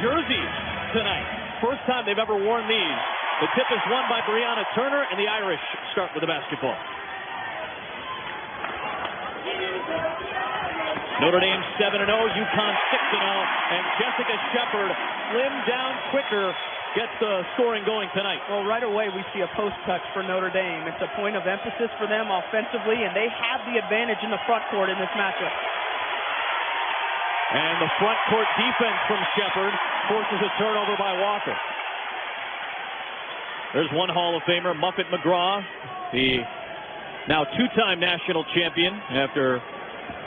jerseys tonight. First time they've ever worn these. The tip is won by Brianna Turner, and the Irish start with the basketball. Notre Dame 7-0, UConn 6-0, and Jessica Shepard, slimmed down quicker, gets the scoring going tonight. Well, right away we see a post touch for Notre Dame. It's a point of emphasis for them offensively, and they have the advantage in the front court in this matchup. And the front court defense from Shepard forces a turnover by Walker. There's one Hall of Famer, Muffet McGraw, the now two-time national champion after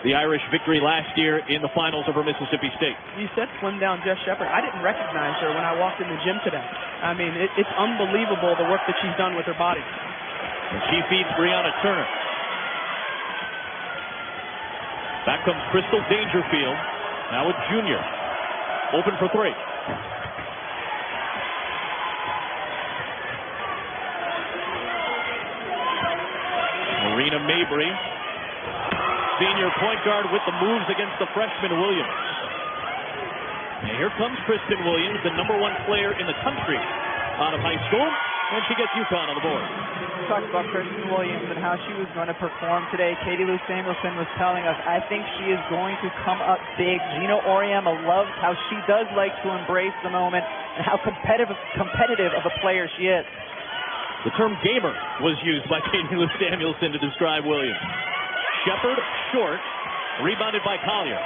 the Irish victory last year in the finals over Mississippi State. You said slim down Jess Shepard. I didn't recognize her when I walked in the gym today. I mean, it's unbelievable the work that she's done with her body. And she feeds Brianna Turner. Back comes Crystal Dangerfield, now a junior. Open for three. Marina Mabry, senior point guard, with the moves against the freshman Williams. And here comes Kristen Williams, the #1 player in the country out of high school, and she gets UConn on the board. We talked about Kristen Williams and how she was going to perform today. Katie Lou Samuelson was telling us, I think she is going to come up big. Gina Oriema loves how she does like to embrace the moment and how competitive of a player she is. The term gamer was used by Katie Lou Samuelson to describe Williams. Shepard short, rebounded by Collier.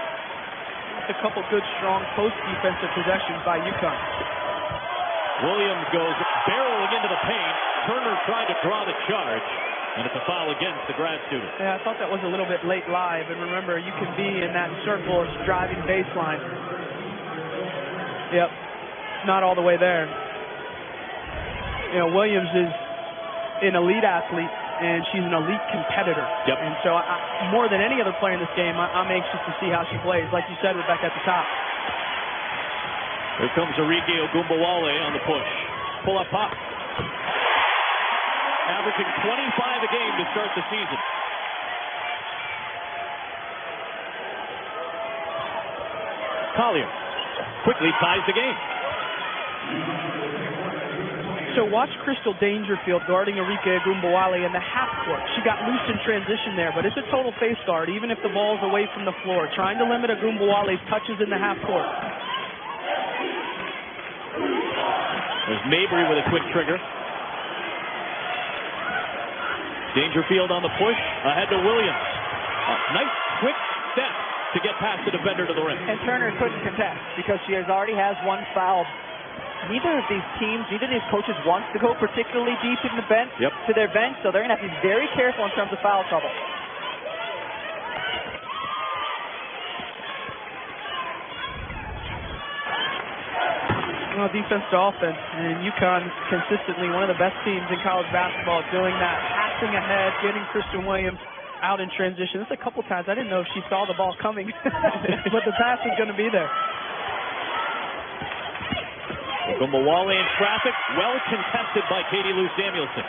A couple good, strong post-defensive possessions by UConn. Williams goes barreling into the paint. Turner tried to draw the charge, and it's a foul against the grad student. Yeah, I thought that was a little bit late live, and remember, you can be in that circle of driving baseline. Yep, not all the way there. You know, Williams is an elite athlete, and she's an elite competitor. Yep. And so more than any other player in this game, I'm anxious to see how she plays. Like you said, Rebecca, at the top. Here comes Enrique Ogumbawale on the push. Pull up pop. Averaging 25 a game to start the season. Collier quickly ties the game. So watch Crystal Dangerfield guarding Enrique Ogumbawale in the half court. She got loose in transition there, but it's a total face guard, even if the ball's away from the floor, trying to limit Ogumbawale's touches in the half court. There's Mabry with a quick trigger. Dangerfield on the push, ahead to Williams. A nice quick step to get past the defender to the rim. And Turner couldn't contest because she already has one foul. Neither of these teams, neither of these coaches wants to go particularly deep in the bench to their bench, so they're going to have to be very careful in terms of foul trouble. Well, defense to offense, and UConn consistently one of the best teams in college basketball doing that, passing ahead, getting Kristen Williams out in transition. This is a couple times. I didn't know if she saw the ball coming, but the pass is going to be there. Ogumbawale in traffic, well contested by Katie Lou Samuelson.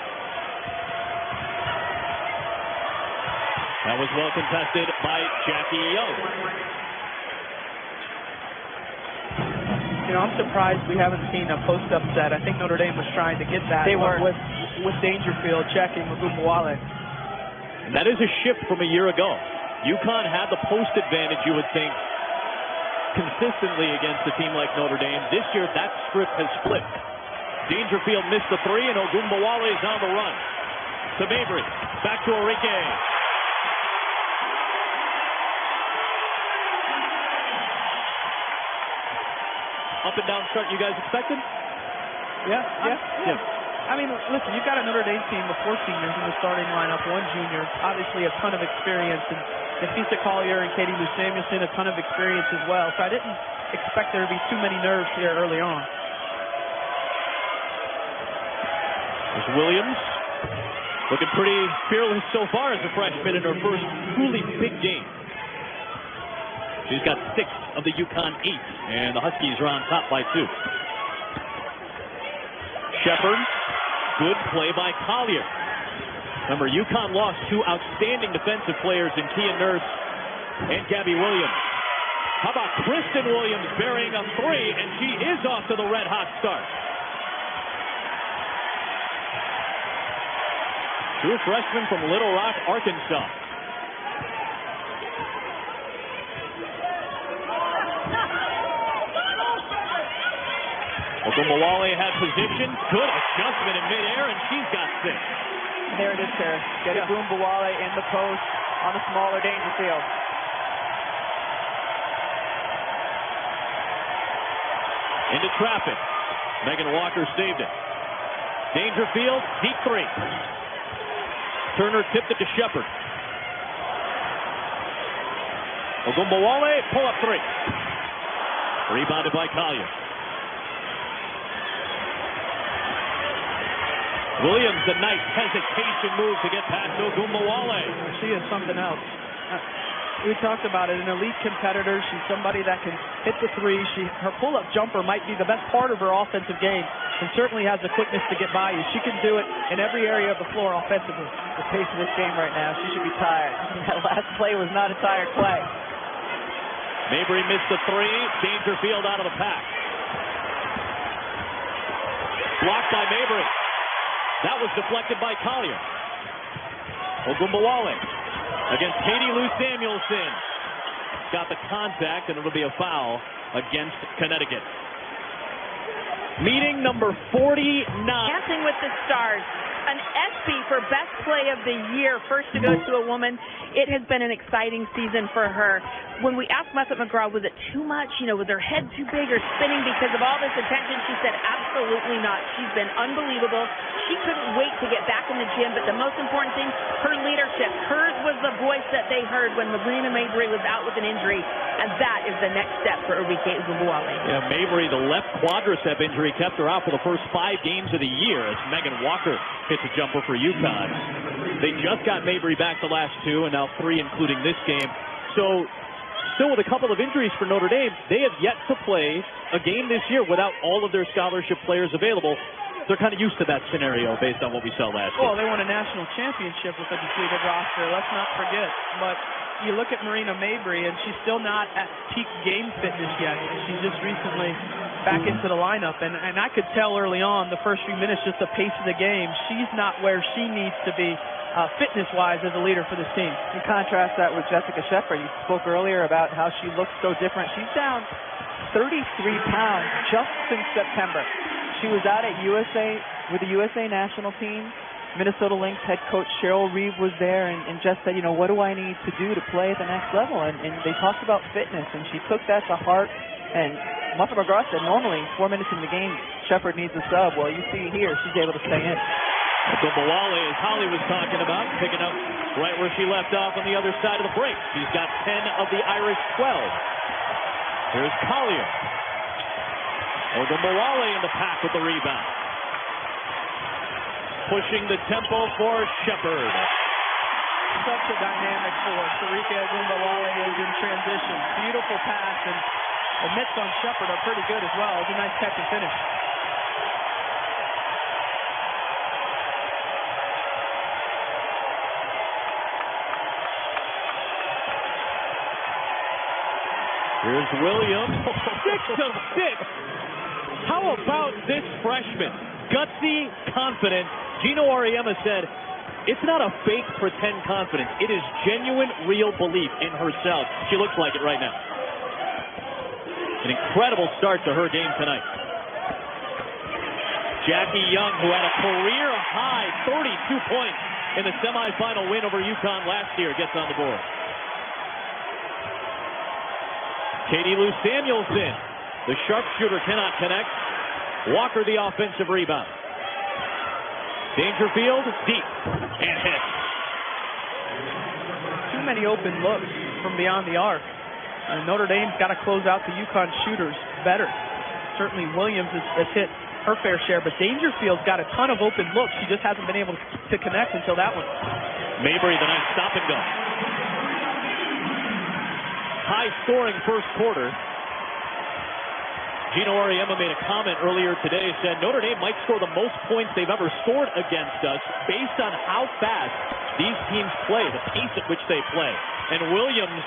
That was well contested by Jackie Young. You know, I'm surprised we haven't seen a post upset. I think Notre Dame was trying to get that. They were. With Dangerfield checking Ogumbawale. And that is a shift from a year ago. UConn had the post advantage, you would think, consistently against a team like Notre Dame. This year, that script has flipped. Dangerfield missed the three, and Ogumbawale is on the run. To Mabry, back to Enrique. Up and down start you guys expected? Yeah. I mean, listen, you've got a Notre Dame team with 4 seniors in the starting lineup, 1 junior, obviously a ton of experience, and Nafisa Collier and Katie Lou Samuelson, a ton of experience as well. So I didn't expect there to be too many nerves here early on. There's Williams, looking pretty fearless so far as a freshman in her first truly big game. She's got 6 of the UConn 8, and the Huskies are on top by 2. Shepard, good play by Collier. Remember, UConn lost 2 outstanding defensive players in Kia Nurse and Gabby Williams. How about Kristen Williams burying a three, and she is off to the red-hot start. True freshman from Little Rock, Arkansas. Ogunbowale had position. Good adjustment in midair, and she's got 6. There it is, Sarah. Get Ogunbowale in the post on the smaller Dangerfield. Into traffic. Megan Walker saved it. Dangerfield, deep 3. Turner tipped it to Shepard. Ogunbowale, pull-up 3. Rebounded by Collier. Williams, a nice hesitation move to get past Ogunbowale. She is something else. We talked about it, an elite competitor. She's somebody that can hit the 3. Her pull-up jumper might be the best part of her offensive game, and certainly has the quickness to get by you. She can do it in every area of the floor offensively. The pace of this game right now, she should be tired. That last play was not a tired play. Mabry missed the 3. Dangerfield out of the pack. Blocked by Mabry. That was deflected by Collier. Ogunbowale against Katie Lou Samuelson. Got the contact, and it'll be a foul against Connecticut. Meeting number 49. Dancing with the Stars. An ESPY for Best Play of the Year. First to go to a woman. It has been an exciting season for her. When we asked Muffet McGraw, was it too much? Was her head too big or spinning because of all this attention? She said absolutely not. She's been unbelievable. She couldn't wait to get back in the gym, but the most important thing, her leadership. Hers was the voice that they heard when Marina Mabry was out with an injury, and that is the next step for Urike Ogunbowale. Yeah, Mabry, the left quadricep injury kept her out for the first 5 games of the year as Megan Walker hits a jumper for UConn. They just got Mabry back the last 2, and now 3, including this game. So, still with a couple of injuries for Notre Dame, they have yet to play a game this year without all of their scholarship players available. They're kind of used to that scenario based on what we saw last year. Well, they won a national championship with a depleted roster. Let's not forget. But you look at Marina Mabry, and she's still not at peak game fitness yet. She's just recently back into the lineup. And I could tell early on, the first few minutes, just the pace of the game, she's not where she needs to be fitness-wise as a leader for this team. You contrast that with Jessica Shepard. You spoke earlier about how she looks so different. She's down 33 pounds just since September. She was out at USA with the USA national team. Minnesota Lynx head coach Cheryl Reeve was there and just said, what do I need to do to play at the next level? And they talked about fitness, and she took that to heart. And Muffet McGraw said normally 4 minutes in the game, Shepard needs a sub. Well, you see here, she's able to stay in. Ogunbowale, as Holly was talking about, picking up right where she left off on the other side of the break. She's got 10 of the Irish 12. Here's Collier. Ogunbowale in the pack with the rebound. Pushing the tempo for Shepard. Such a dynamic force. Urike Ogunbowale is in transition. Beautiful pass, and the mitts on Shepard are pretty good as well. It's a nice catch and finish. Here's Williams. 6 of 6. How about this freshman? Gutsy, confident. Gino Auriemma said, it's not a fake, pretend confidence. It is genuine, real belief in herself. She looks like it right now. An incredible start to her game tonight. Jackie Young, who had a career-high 32 points in the semifinal win over UConn last year, gets on the board. Katie Lou Samuelson, the sharpshooter, cannot connect. Walker, the offensive rebound. Dangerfield, deep, and hit. Too many open looks from beyond the arc. And Notre Dame's got to close out the UConn shooters better. Certainly Williams has hit her fair share, but Dangerfield's got a ton of open looks. She just hasn't been able to connect until that one. Mabry, the nice stop and go. High-scoring first quarter. Gino Auriemma made a comment earlier today, said Notre Dame might score the most points they've ever scored against us based on how fast these teams play, the pace at which they play. And Williams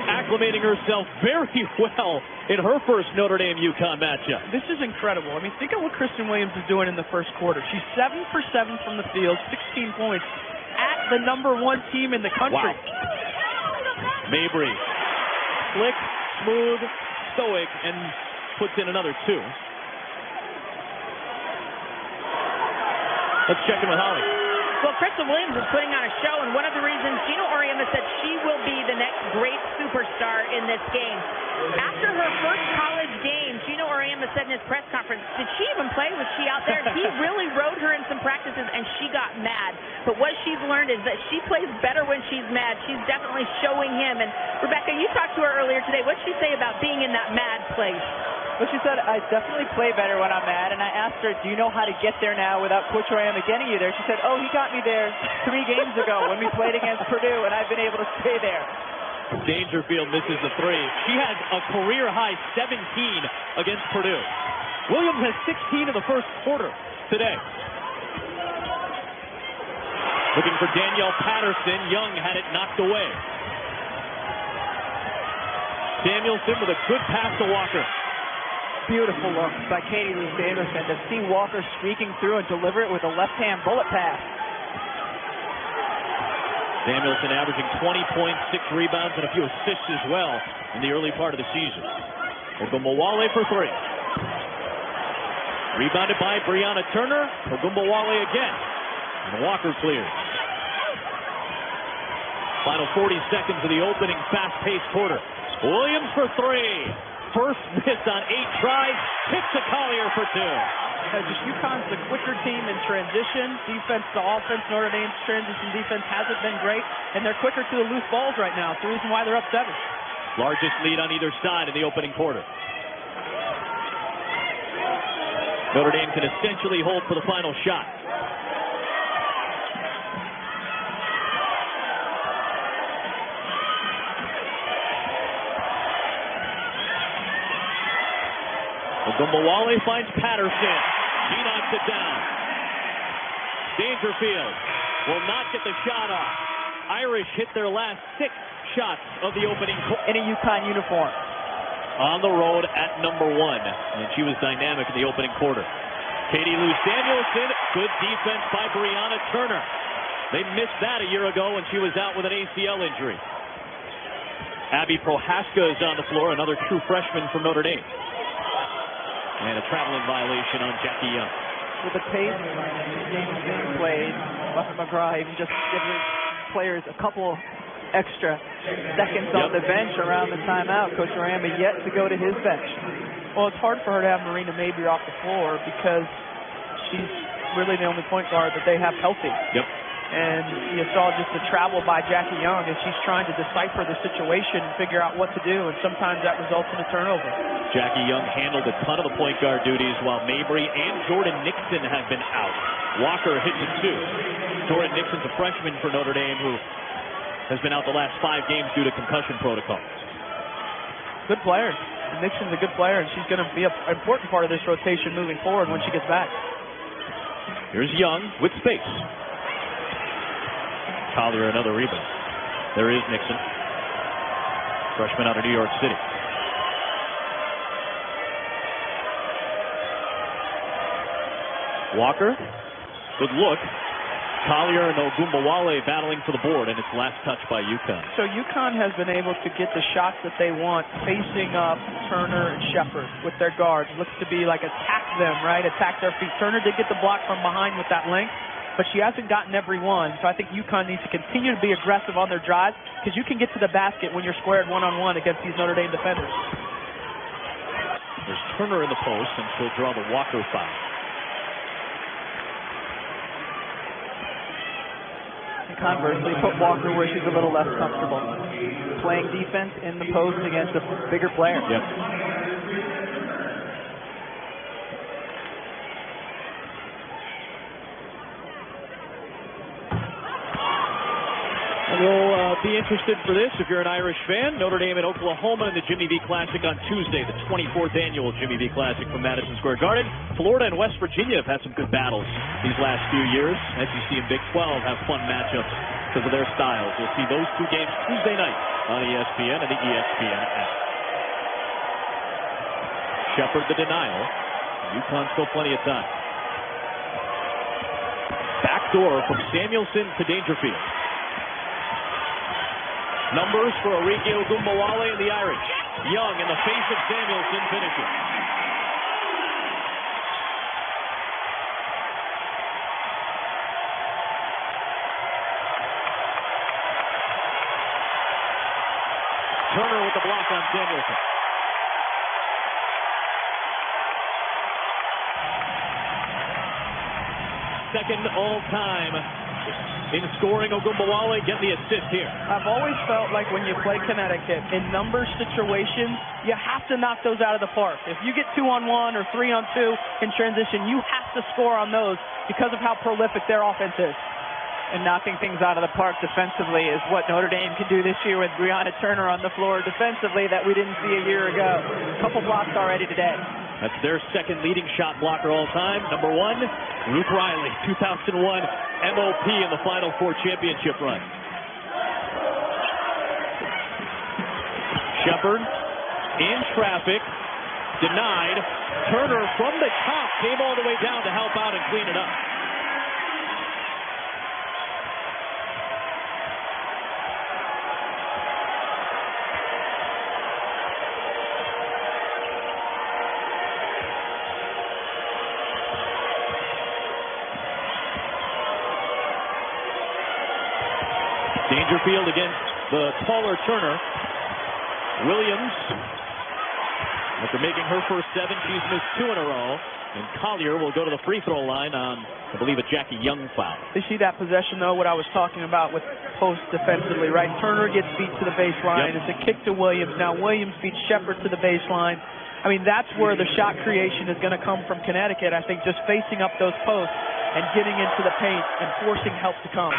acclimating herself very well in her first Notre Dame UConn matchup. This is incredible. I mean, think of what Kristen Williams is doing in the first quarter. She's 7 for 7 from the field, 16 points at the #1 team in the country. Wow. Mabry, slick, smooth, stoic, and puts in another 2. Let's check in with Holly. Well, Kristen Williams is putting on a show, and one of the reasons Gino Auriemma said she will be the next great superstar in this game. After her first college game, Gino Auriemma said in his press conference, did she even play? Was she out there? He really rode her in some practices, and she got mad. But what she's learned is that she plays better when she's mad. She's definitely showing him. And, Rebecca, you talked to her earlier today. What did she say about being in that mad place? Well, she said, I definitely play better when I'm mad, and I asked her, do you know how to get there now without Coach Auriemma getting you there? She said, oh, he got me there 3 games ago when we played against Purdue, and I've been able to stay there. Dangerfield misses the 3. She has a career-high 17 against Purdue. Williams has 16 in the first quarter today. Looking for Danielle Patterson. Young had it knocked away. Samuelson with a good pass to Walker. Beautiful look by Katie Lou Samuelson to see Walker streaking through and deliver it with a left-hand bullet pass. Samuelson averaging 20 points, 6 rebounds, and a few assists as well in the early part of the season. Ogumbawale for 3. Rebounded by Brianna Turner. Ogumbawale again. And Walker clears. Final 40 seconds of the opening fast-paced quarter. Williams for 3. First miss on 8 tries. Hits to Collier for 2. Just UConn's the quicker team in transition. Defense to offense. Notre Dame's transition defense hasn't been great, and they're quicker to the loose balls right now. It's the reason why they're up 7. Largest lead on either side in the opening quarter. Notre Dame can essentially hold for the final shot. Ogumbawale finds Patterson. She knocks it down. Dangerfield will not get the shot off. Irish hit their last 6 shots of the opening quarter. In a UConn uniform. On the road at #1. And she was dynamic in the opening quarter. Katie Lou Samuelson. Good defense by Brianna Turner. They missed that a year ago when she was out with an ACL injury. Abby Prohaska is on the floor, another true freshman from Notre Dame. And a traveling violation on Jackie Young. With the pace the game is being played, Muffet McGraw even just giving players a couple extra seconds on the bench around the timeout. Coach Auriemma yet to go to his bench. Well, it's hard for her to have Marina Mabry off the floor because she's really the only point guard that they have healthy. Yep. And you saw just the travel by Jackie Young as she's trying to decipher the situation and figure out what to do, and sometimes that results in a turnover. Jackie Young handled a ton of the point guard duties while Mabry and Jordan Nixon have been out. Walker hits it 2. Jordan Nixon's a freshman for Notre Dame who has been out the last 5 games due to concussion protocols. Good player. Nixon's a good player, and she's going to be an important part of this rotation moving forward when she gets back. Here's Young with space. Collier another rebound. There is Nixon. Freshman out of New York City. Walker. Good look. Collier and Ogumbawale battling for the board, and it's last touch by UConn. So UConn has been able to get the shots that they want facing up Turner and Shepard with their guards. Looks to be like attack them, right? Attack their feet. Turner did get the block from behind with that length, but she hasn't gotten every one. So I think UConn needs to continue to be aggressive on their drives because you can get to the basket when you're squared one-on-one against these Notre Dame defenders. There's Turner in the post, and she'll draw the Walker foul. Conversely, put Walker where she's a little less comfortable. Playing defense in the post against a bigger player. Yep. We'll be interested for this if you're an Irish fan. Notre Dame and Oklahoma in the Jimmy V Classic on Tuesday, the 24th annual Jimmy V Classic from Madison Square Garden. Florida and West Virginia have had some good battles these last few years. SEC and Big 12 have fun matchups because of their styles. You'll see those two games Tuesday night on ESPN and the ESPN app. Shepard the denial. UConn still plenty of time. Backdoor from Samuelson to Dangerfield. Numbers for Arike Ogunbowale and the Irish. Young in the face of Samuelson finishes. Turner with the block on Samuelson. Second all-time in scoring. Ogunbowale getting the assist here. I've always felt like when you play Connecticut, in number situations, you have to knock those out of the park. If you get 2-on-1 or 3-on-2 in transition, you have to score on those because of how prolific their offense is. And knocking things out of the park defensively is what Notre Dame can do this year with Brianna Turner on the floor defensively that we didn't see a year ago. A couple blocks already today. That's their second leading shot blocker all time. Number one, Ruth Riley, 2001 MOP in the Final Four championship run. Shepard in traffic, denied. Turner from the top came all the way down to help out and clean it up. Dangerfield against the taller Turner. Williams, after making her first 7, she's missed 2 in a row. And Collier will go to the free throw line on, I believe, a Jackie Young foul. You see that possession, though, what I was talking about with post defensively, right? Turner gets beat to the baseline. Yep. It's a kick to Williams. Now Williams beats Shepard to the baseline. I mean, that's where the shot creation is going to come from Connecticut. I think just facing up those posts and getting into the paint and forcing help to come.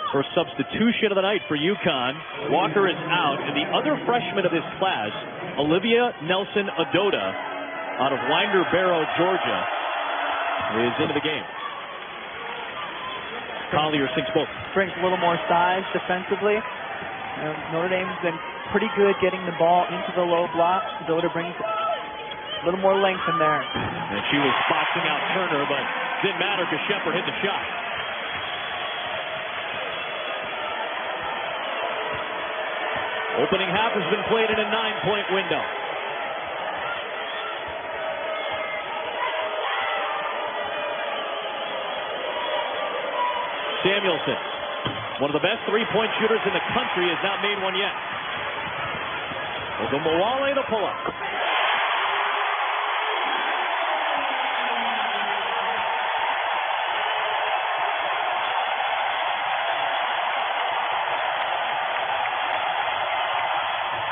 First substitution of the night for UConn. Walker is out, and the other freshman of this class, Olivia Nelson-Adota, out of Winder Barrow, Georgia, is into the game. Collier sinks both. Brings a little more size defensively. Notre Dame's been pretty good getting the ball into the low block. Adota brings a little more length in there. And she was boxing out Turner, but didn't matter because Shepard hit the shot. Opening half has been played in a 9-point window. Samuelson, one of the best three-point shooters in the country, has not made one yet. Ogunbowale the pull-up.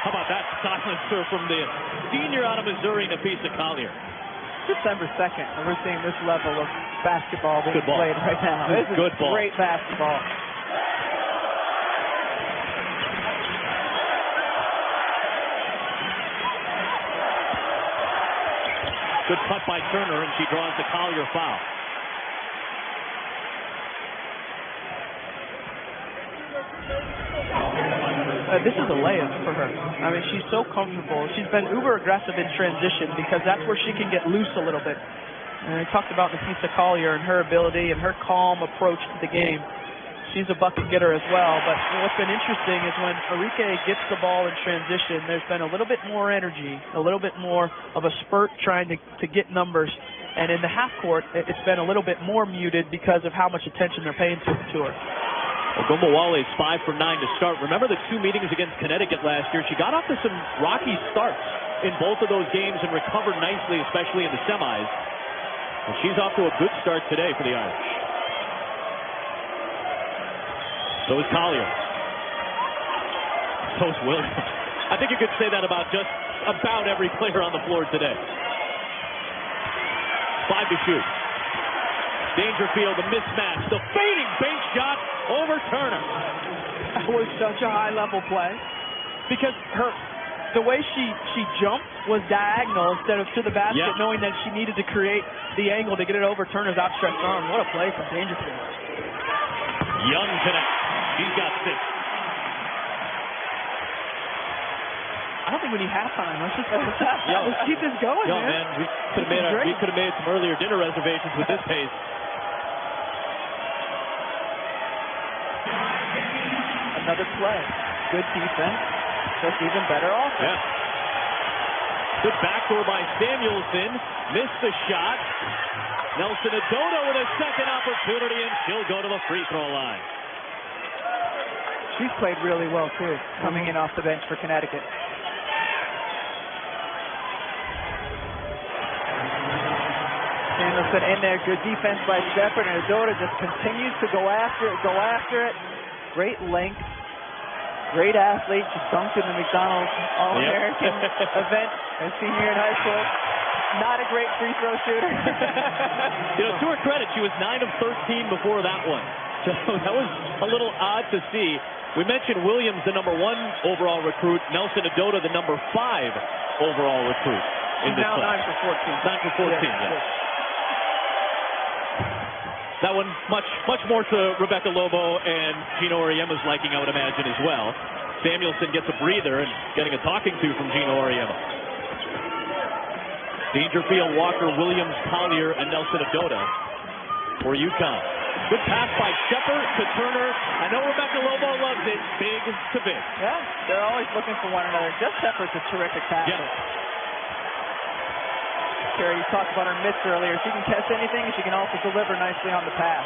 How about that silencer from the senior out of Missouri, Nafisa Collier? December 2nd, and we're seeing this level of basketball being played right now. This Good is ball. Great basketball. Good cut by Turner, and she draws the Collier foul. This is a layup for her. I mean, she's so comfortable. She's been uber aggressive in transition because that's where she can get loose a little bit. And I talked about Nafisa Collier and her ability and her calm approach to the game. She's a bucket getter as well. But what's been interesting is when Arike gets the ball in transition, there's been a little bit more energy, a little bit more of a spurt trying to get numbers. And in the half court, it's been a little bit more muted because of how much attention they're paying to her. Ogunbowale is 5 for 9 to start. Remember the 2 meetings against Connecticut last year? She got off to some rocky starts in both of those games and recovered nicely, especially in the semis. And she's off to a good start today for the Irish. So is Collier. So is Williams. I think you could say that about just about every player on the floor today. 5 to shoot. Dangerfield, the mismatch, the fading bank shot over Turner. That was such a high-level play because the way she jumped was diagonal instead of to the basket, knowing that she needed to create the angle to get it over Turner's outstretched arm. What a play from Dangerfield. Young connects. He's got 6. I don't think we need halftime. Let's keep this going, man. We could have made some earlier dinner reservations with this pace. Another play. Good defense. Just even better offense. Yeah. Good backdoor by Samuelson. Missed the shot. Nelson Adota with a second opportunity, and she'll go to the free throw line. She's played really well, too, coming in off the bench for Connecticut. Samuelson in there. Good defense by Shepard, and Adota just continues to go after it. Great length. Great athlete. She dunked in the McDonald's All-American event as senior in high school. Not a great free throw shooter. To her credit, she was 9 of 13 before that one. So that was a little odd to see. We mentioned Williams, the #1 overall recruit. Nelson Adota, the #5 overall recruit in this now class. 9 for 14. 9 for 14, yeah. That one much more to Rebecca Lobo and Gino Auriema's liking, I would imagine, as well. Samuelson gets a breather and getting a talking to from Gino Auriema. Dangerfield, Walker, Williams, Collier, and Nelson Adota for UConn. Good pass by Shepard to Turner. I know Rebecca Lobo loves it. Big to big. Yeah, they're always looking for one another. Just Shepard's a terrific passer. Yeah. Carrie, you talked about her mitts earlier. She can catch anything, and she can also deliver nicely on the pass.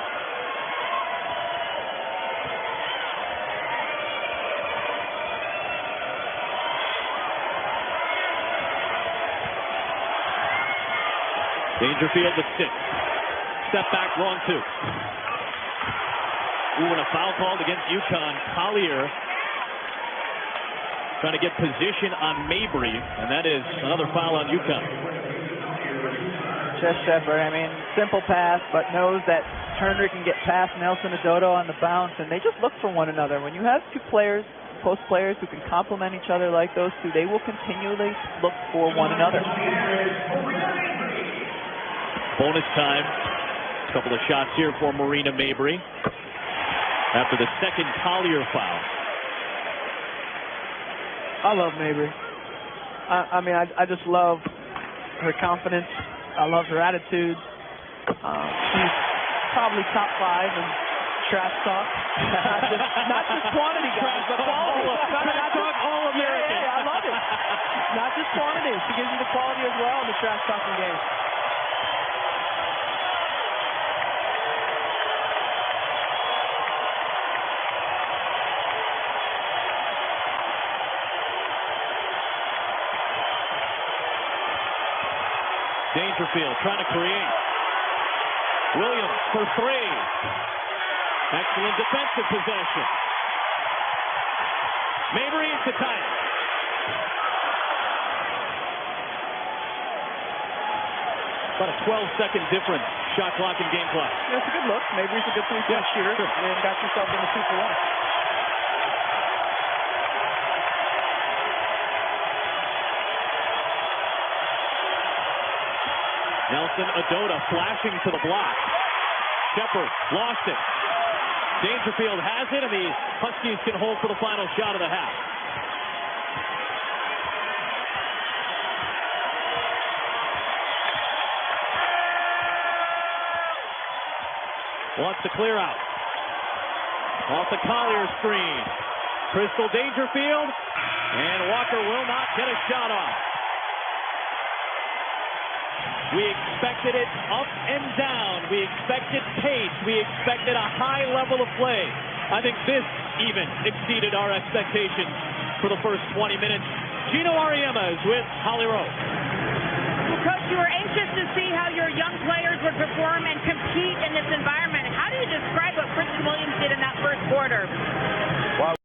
Dangerfield at 6. Step back, wrong 2. Ooh, and a foul called against UConn. Collier trying to get position on Mabry, and that is another foul on UConn. Just Shepard, I mean, simple pass, but knows that Turner can get past Nelson Adota on the bounce, and they just look for one another. When you have two players, post players who can complement each other like those two, they will continually look for one another. Bonus time. A couple of shots here for Marina Mabry after the second Collier foul. I love Mabry. I mean, I just love her confidence. I love her attitude. She's probably top 5 in trash talk. Not just quantity, guys, but quality. Trash talk All-American. Yeah, I love it. Not just quantity. She gives you the quality as well in the trash talking game. Dangerfield trying to create. Williams for 3. Excellent defensive possession. Mabry to tie it. About a 12-second difference. Shot clock and game clock. Yeah, it's a good look. Mabry's a good three-point shooter, sure. And got yourself in the 2-for-1. Nelson Adota flashing to the block. Shepard lost it. Dangerfield has it, and the Huskies can hold for the final shot of the half. Wants to clear out. Off the Collier screen. Crystal Dangerfield, and Walker will not get a shot off. We expected it up and down. We expected pace. We expected a high level of play. I think this even exceeded our expectations for the first 20 minutes. Gino Auriema is with Holly Rowe. Coach, you were anxious to see how your young players would perform and compete in this environment. How do you describe what Kristen Williams did in that first quarter?